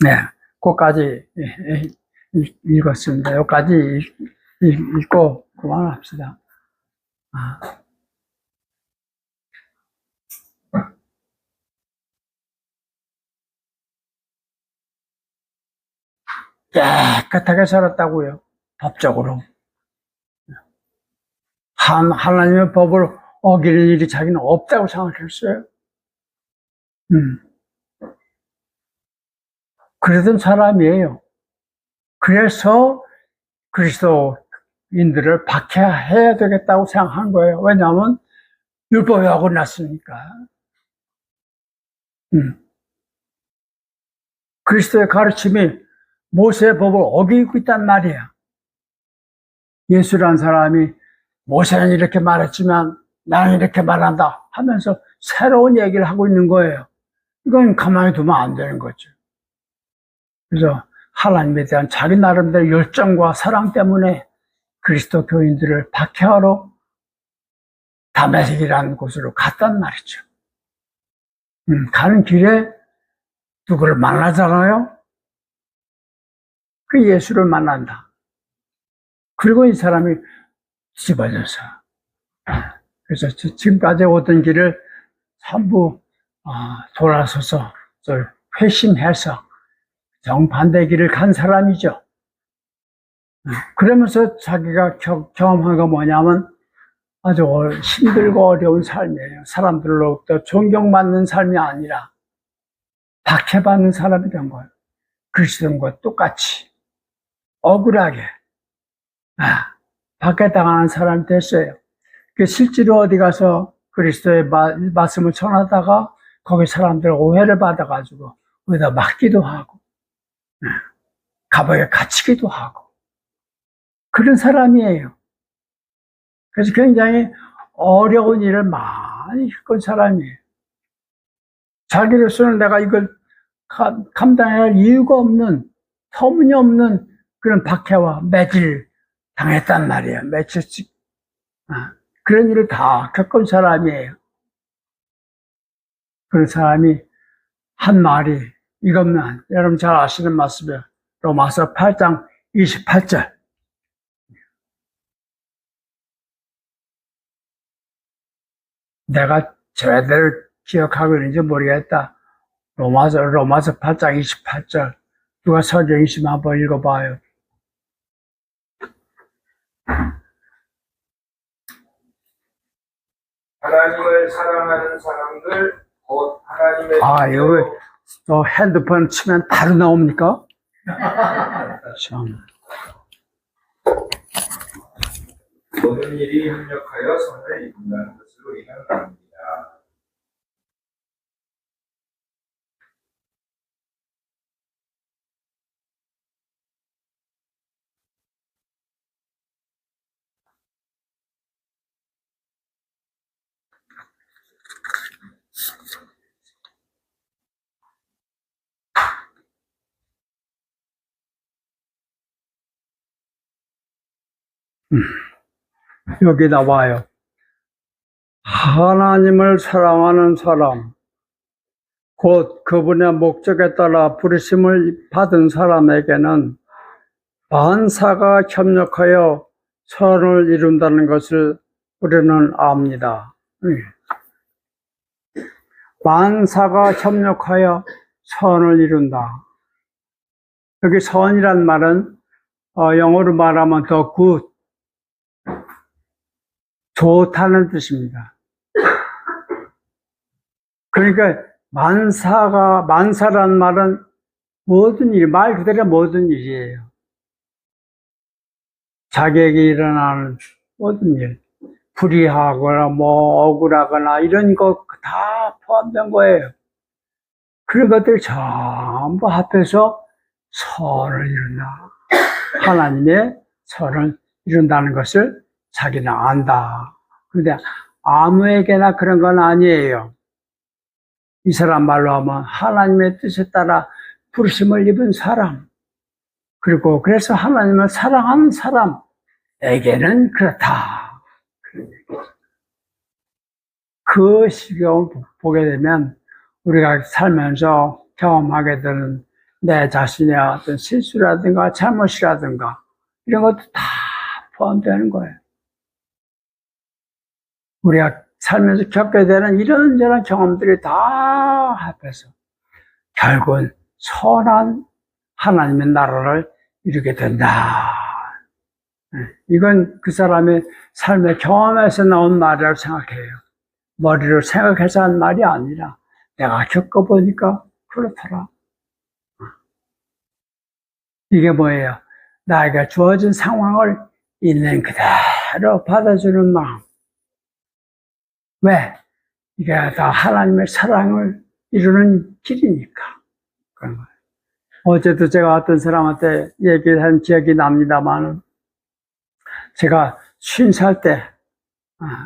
A: 네, 그것까지 읽었습니다. 여기까지 읽고 그만합시다. 깨끗하게 살았다고요. 법적으로. 하나님의 법을 어기는 일이 자기는 없다고 생각했어요. 그러던 사람이에요. 그래서 그리스도인들을 박해해야 되겠다고 생각한 거예요. 왜냐하면 율법이 어긋났으니까. 그리스도의 가르침이 모세의 법을 어기고 있단 말이야. 예수라는 사람이 모세는 이렇게 말했지만 나는 이렇게 말한다 하면서 새로운 얘기를 하고 있는 거예요. 이건 가만히 두면 안 되는 거죠. 그래서 하나님에 대한 자기 나름대로 열정과 사랑 때문에 그리스도 교인들을 박해하러 다메섹이라는 곳으로 갔단 말이죠. 가는 길에 누구를 만나잖아요. 그 예수를 만난다. 그리고 이 사람이 뒤집어져서. 그래서 지금까지 오던 길을 전부 돌아서서 회심해서 정반대 길을 간 사람이죠. 그러면서 자기가 경험한 거 뭐냐면 아주 힘들고 어려운 삶이에요. 사람들로부터 존경받는 삶이 아니라 박해받는 사람이 된 거예요. 그리스도인과 똑같이 억울하게 박해당하는 사람이 됐어요. 실제로 어디 가서 그리스도의 말씀을 전하다가 거기 사람들 오해를 받아가지고 거기다 맞기도 하고 감옥에 갇히기도 하고 그런 사람이에요. 그래서 굉장히 어려운 일을 많이 겪은 사람이에요. 자기로서는 내가 이걸 감당해야 할 이유가 없는 터무니없는 그런 박해와 매질 당했단 말이에요. 며칠씩 그런 일을 다 겪은 사람이에요. 그런 사람이 한 말이 이것만 여러분 잘 아시는 말씀이에요. 로마서 8장 28절. 내가 제대로 기억하고 있는지 모르겠다. 로마서 8장 28절. 누가 성경 있으면 한번 읽어봐요.
B: 하나님을 사랑하는 사람들 곧 하나님의
A: 여기 또 핸드폰 치면 바로 나옵니까? 참.
B: 모든 일이 협력하여 선을 이룬다는 것으로 인하여입니다.
A: 여기 나와요. 하나님을 사랑하는 사람, 곧 그분의 목적에 따라 부르심을 받은 사람에게는 만사가 협력하여 선을 이룬다는 것을 우리는 압니다. 만사가 협력하여 선을 이룬다. 여기 선이란 말은 영어로 말하면 더 굿, 좋다는 뜻입니다. 그러니까 만사란 말은 모든 일, 말 그대로 모든 일이에요. 자기에게 일어나는 모든 일, 불의하거나 억울하거나 이런 거 다 포함된 거예요. 그런 것들 전부 합해서 선을 이룬다. 하나님의 선을 이룬다는 것을 자기는 안다. 근데 아무에게나 그런 건 아니에요. 이 사람 말로 하면 하나님의 뜻에 따라 부르심을 입은 사람, 그리고 그래서 하나님을 사랑하는 사람에게는 그렇다. 그 시경을 보게 되면 우리가 살면서 경험하게 되는 내 자신의 어떤 실수라든가 잘못이라든가 이런 것도 다 포함되는 거예요. 우리가 살면서 겪게 되는 이런저런 경험들이 다 합해서 결국은 선한 하나님의 나라를 이루게 된다. 이건 그 사람의 삶의 경험에서 나온 말이라고 생각해요. 머리로 생각해서 한 말이 아니라 내가 겪어보니까 그렇더라. 이게 뭐예요? 나에게 주어진 상황을 있는 그대로 받아주는 마음. 왜? 이게 다 하나님의 사랑을 이루는 길이니까. 그런 거예요. 어제도 제가 어떤 사람한테 얘기를 한 기억이 납니다만, 제가 50살 때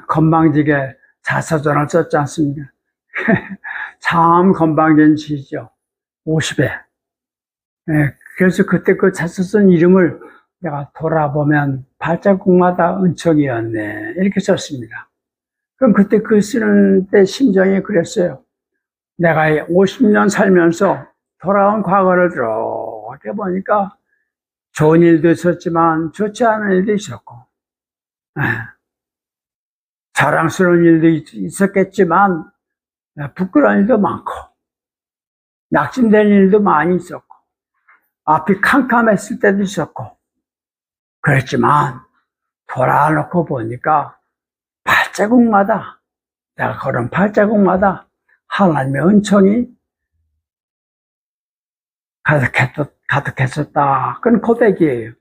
A: 건방지게 자서전을 썼지 않습니까? 참 건방진 시죠. 50에. 그래서 그때 그 자서전 이름을 내가 돌아보면 발자국마다 은총이었네. 이렇게 썼습니다. 그럼 그때 그 쓰는 때 심정이 그랬어요. 내가 50년 살면서 돌아온 과거를 이렇게 보니까 좋은 일도 있었지만 좋지 않은 일도 있었고, 자랑스러운 일도 있었겠지만 부끄러운 일도 많고 낙심된 일도 많이 있었고 앞이 캄캄했을 때도 있었고 그랬지만 돌아놓고 보니까 발자국마다 내가 걸은 발자국마다 하나님의 은총이 가득했었다. 그건 고백이에요.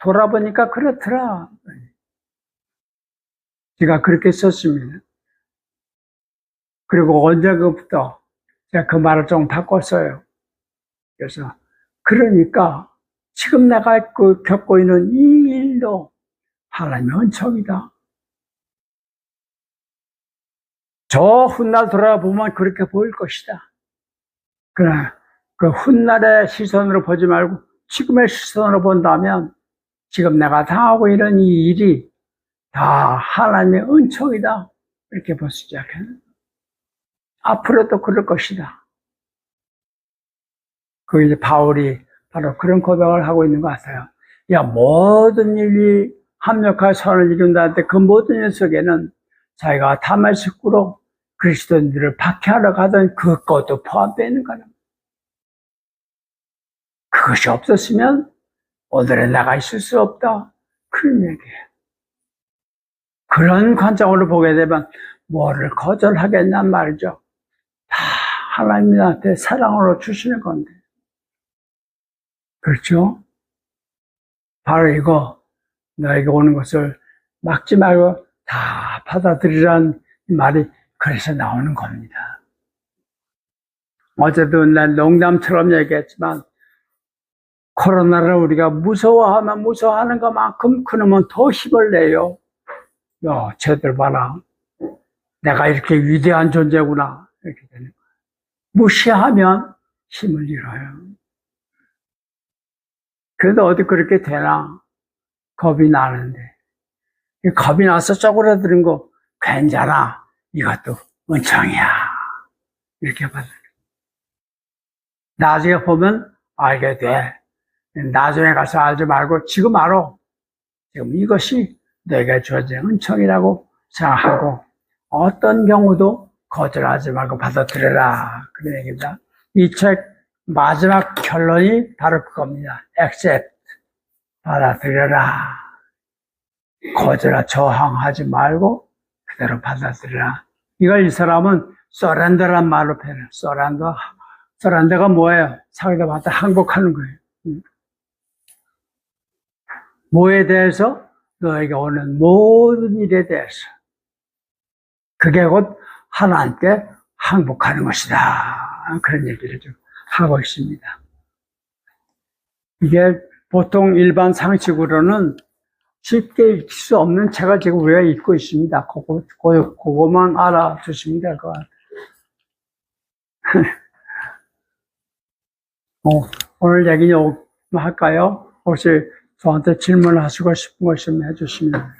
A: 돌아보니까 그렇더라. 제가 그렇게 썼습니다. 그리고 언제부터 제가 그 말을 좀 바꿨어요. 그래서 그러니까 지금 내가 겪고 있는 이 일도 하나님의 은총이다. 저 훗날 돌아보면 그렇게 보일 것이다. 그러나 그 훗날의 시선으로 보지 말고 지금의 시선으로 본다면 지금 내가 당하고 있는 이 일이 다 하나님의 은총이다. 이렇게 볼 수 있잖아요. 앞으로도 그럴 것이다. 그 이제 바울이 바로 그런 고백을 하고 있는 것 같아요. 야, 모든 일이 합력하여 선을 이룬다는데 그 모든 일 속에는 자기가 다메섹으로 그리스도인들을 박해하러 가던 그것도 포함되어 있는 거라. 그것이 없었으면 오늘의 내가 있을 수 없다. 그런 얘기예요. 그런 관점으로 보게 되면 뭐를 거절하겠냔 말이죠. 다 하나님이 나한테 사랑으로 주시는 건데. 그렇죠? 바로 이거 너에게 오는 것을 막지 말고 다 받아들이라는 말이 그래서 나오는 겁니다. 어제도 난 농담처럼 얘기했지만 코로나를 우리가 무서워하면 무서워하는 것만큼 그놈은 더 힘을 내요. 야, 쟤들 봐라. 내가 이렇게 위대한 존재구나. 이렇게 되는 거예요. 무시하면 힘을 잃어요. 그래도 어디 그렇게 되나? 겁이 나는데. 겁이 나서 쪼그라드는 거 괜찮아. 이것도 은총이야. 이렇게 받아요. 나중에 보면 알게 돼. 나중에 가서 알지 말고 지금 알아. 지금 이것이 내게 주어진 은총이라고 생각하고 어떤 경우도 거절하지 말고 받아들여라. 그런 얘기입니다. 이 책 마지막 결론이 바로 그겁니다. accept. 받아들여라. 거절하 저항하지 말고 그대로 받아들여라. 이걸 이 사람은 surrender란 말로 표현해요. surrender가 뭐예요? 상대방한테 항복하는 거예요. 뭐에 대해서? 너에게 오는 모든 일에 대해서. 그게 곧 하나님께 항복하는 것이다. 그런 얘기를 좀 하고 있습니다. 이게 보통 일반 상식으로는 쉽게 읽힐 수 없는 책을 지금 우리가 읽고 있습니다. 그거만 알아두시면 될 것 같아요. 오늘 얘기 좀 할까요? 혹시 저한테 질문하시고 싶은 거 있으면 해주시면.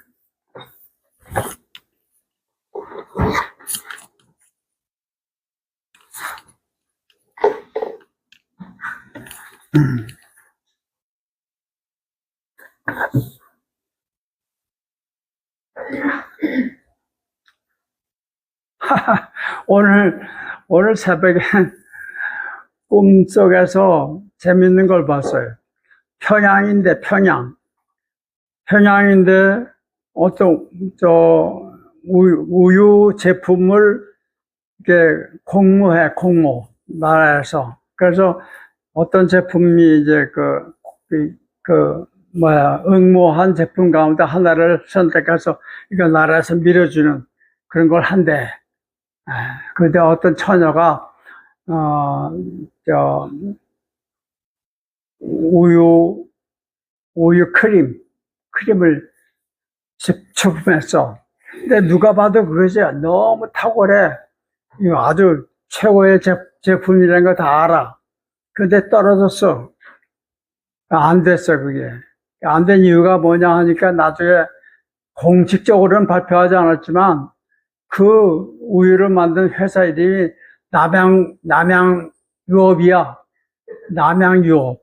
A: 오늘 새벽에 꿈속에서 재밌는 걸 봤어요. 평양인데 어떤 우유 제품을 이렇게 공모 나라에서. 그래서 어떤 제품이 이제 응모한 제품 가운데 하나를 선택해서 이거 나라에서 밀어주는 그런 걸 한대. 근데 어떤 처녀가 우유 크림을 제품했어. 근데 누가 봐도 그것이 너무 탁월해. 이거 아주 최고의 제품이라는 거 다 알아. 근데 떨어졌어. 안 됐어, 그게. 안 된 이유가 뭐냐 하니까 나중에 공식적으로는 발표하지 않았지만 그 우유를 만든 회사 이름이 남양유업이야. 남양유업.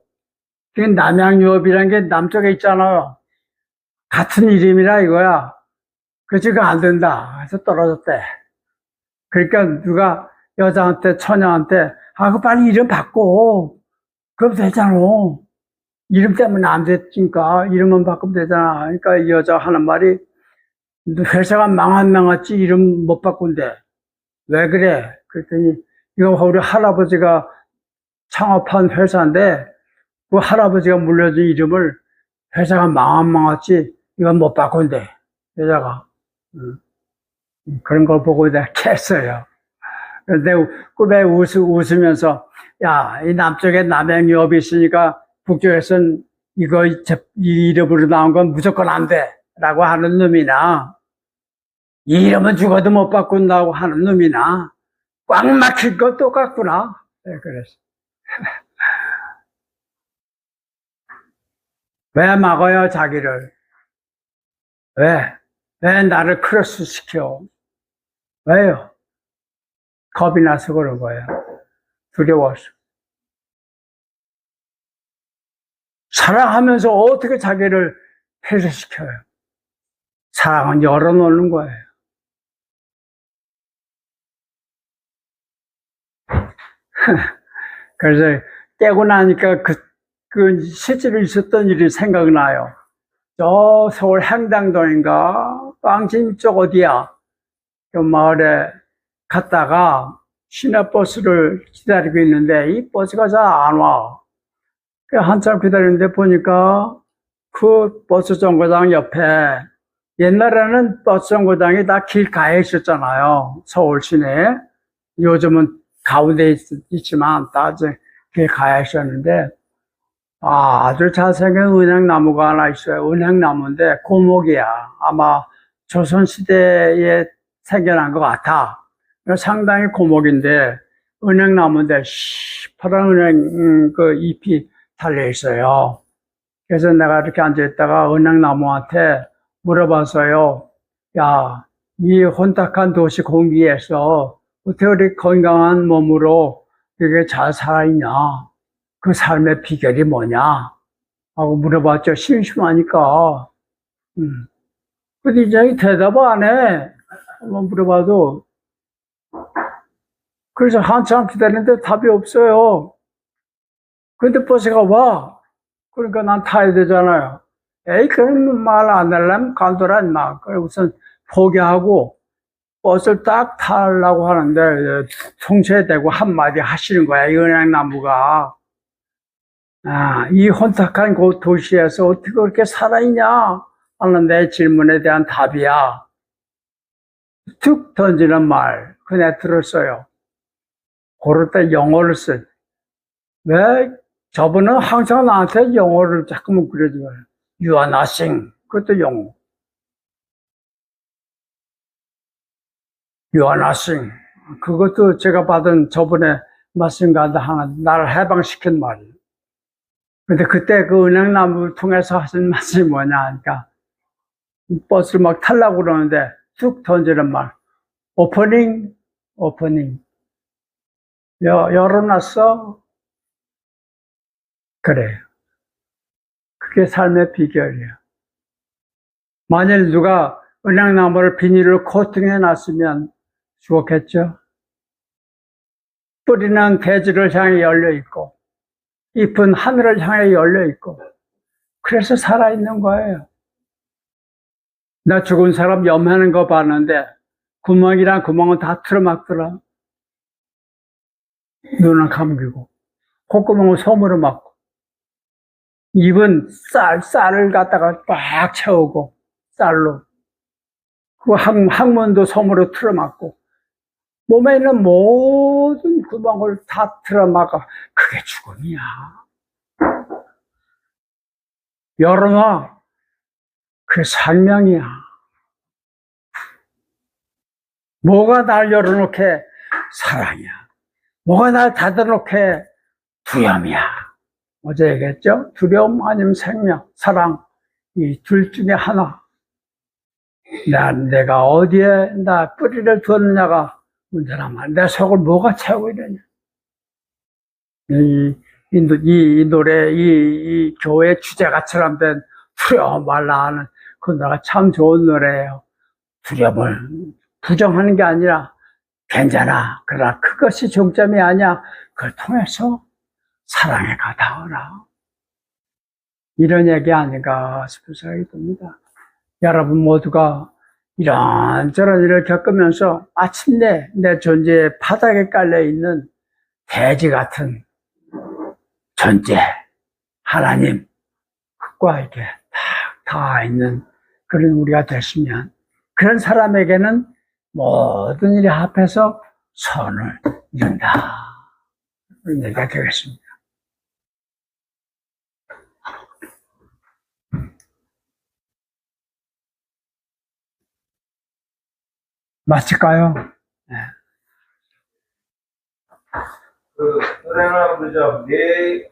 A: 남양유업이라는 게 남쪽에 있잖아요. 같은 이름이라 이거야. 그래서 그거 안 된다. 그래서 떨어졌대. 그러니까 누가 여자한테, 처녀한테, 그거 빨리 이름 바꿔. 그럼 되잖아. 이름 때문에 안 됐으니까 이름만 바꾸면 되잖아. 그러니까 이 여자 하는 말이, 회사가 망했지 이름 못 바꾼대. 왜 그래? 그랬더니 이거 우리 할아버지가 창업한 회사인데 그 할아버지가 물려준 이름을 회사가 망했지 이건 못 바꾼대. 여자가. 그런 걸 보고 내가 깼어요. 근데 꿈에 웃으면서, 야, 이 남쪽에 남행유업이 있으니까 북쪽에서는 이 이름으로 나온 건 무조건 안 돼. 라고 하는 놈이나, 이 이름은 죽어도 못 바꾼다고 하는 놈이나, 꽉 막힌 거 똑같구나. 네, 그래서. 왜 막아요, 자기를? 왜 나를 크로스 시켜? 왜요? 겁이 나서 그런 거예요. 두려워서. 사랑하면서 어떻게 자기를 폐쇄시켜요? 사랑은 열어놓는 거예요. 그래서 깨고 나니까 그 실제로 있었던 일이 생각나요. 저 서울 행당동인가? 빵집 쪽 어디야? 그 마을에 갔다가 시내버스를 기다리고 있는데 이 버스가 잘 안 와. 한참 기다리는데 보니까 그 버스 정거장 옆에 옛날에는 버스 정거장이 다 길가에 있었잖아요. 서울 시내에. 요즘은 가운데 있지만 다 이제 길가에 있었는데 아주 잘생긴 은행나무가 하나 있어요. 은행나무인데 고목이야. 아마 조선시대에 생겨난 것 같아. 상당히 고목인데 은행나무인데 시퍼런 은행 그 잎이 달려 있어요. 그래서 내가 이렇게 앉아있다가 은행나무한테 물어봤어요. 야, 이 혼탁한 도시 공기에서 어떻게 우리 건강한 몸으로 이렇게 잘 살아있냐? 그 삶의 비결이 뭐냐? 하고 물어봤죠. 심심하니까. 근데 이제 대답 안 해. 한번 물어봐도. 그래서 한참 기다리는데 답이 없어요. 근데 버스가 와. 그러니까 난 타야 되잖아요. 에이, 그런 말 안 하려면 간도라, 임마. 그래, 우선 포기하고 버스를 딱 타려고 하는데, 통째에 대고 한마디 하시는 거야, 이 은행나무가. 아, 이 혼탁한 그 도시에서 어떻게 그렇게 살아있냐? 하는 내 질문에 대한 답이야. 툭 던지는 말, 그냥 들었어요. 그럴 때 영어를 쓴. 왜? 저분은 항상 나한테 영어를 자꾸만 그려줘요. You are nothing. 그것도 영어. You are nothing. 그것도 제가 받은 저번에 말씀 가운데 하나, 나를 해방시킨 말이에요. 근데 그때 그 은행나무를 통해서 하신 말씀이 뭐냐 하니까, 버스를 막 타려고 그러는데, 쑥 던지는 말. 오프닝. 열어놨어? 그래요. 그게 삶의 비결이에요. 만일 누가 은행나무를 비닐로 코팅해 놨으면 죽었겠죠? 뿌리는 대지를 향해 열려 있고, 잎은 하늘을 향해 열려 있고, 그래서 살아있는 거예요. 나 죽은 사람 염하는 거 봤는데, 구멍이랑 구멍은 다 틀어막더라. 눈은 감기고, 콧구멍은 솜으로 막고, 입은 쌀을 갖다가 꽉 채우고, 쌀로. 그 항문도 솜으로 틀어막고, 몸에 있는 모든 구멍을 다 틀어막아. 그게 죽음이야. 열어놔. 그게 생명이야. 뭐가 날 열어놓게 사랑이야. 뭐가 날 닫아놓게 두려움이야. 어제 얘기했죠? 두려움 아니면 생명, 사랑. 이 둘 중에 하나. 내가 어디에 나 뿌리를 두었느냐가 문제라면 내 속을 뭐가 채우고 있느냐. 이 노래, 이 교회 주제가처럼 된 두려움 말라 하는 그 노래가 참 좋은 노래예요. 두려움을 부정하는 게 아니라 괜찮아. 그러나 그것이 종점이 아니야. 그걸 통해서 사랑에 가닿아라. 이런 얘기 아닌가 싶은 생각이 듭니다. 여러분 모두가 이런저런 일을 겪으면서 마침내 내 존재의 바닥에 깔려있는 대지 같은 존재, 하나님, 그과 이렇게 딱 닿아 있는 그런 우리가 됐으면, 그런 사람에게는 모든 일이 합해서 선을 이룬다. 그런 얘기가 되겠습니다. 마칠까요?
B: 은행은 그죠? 내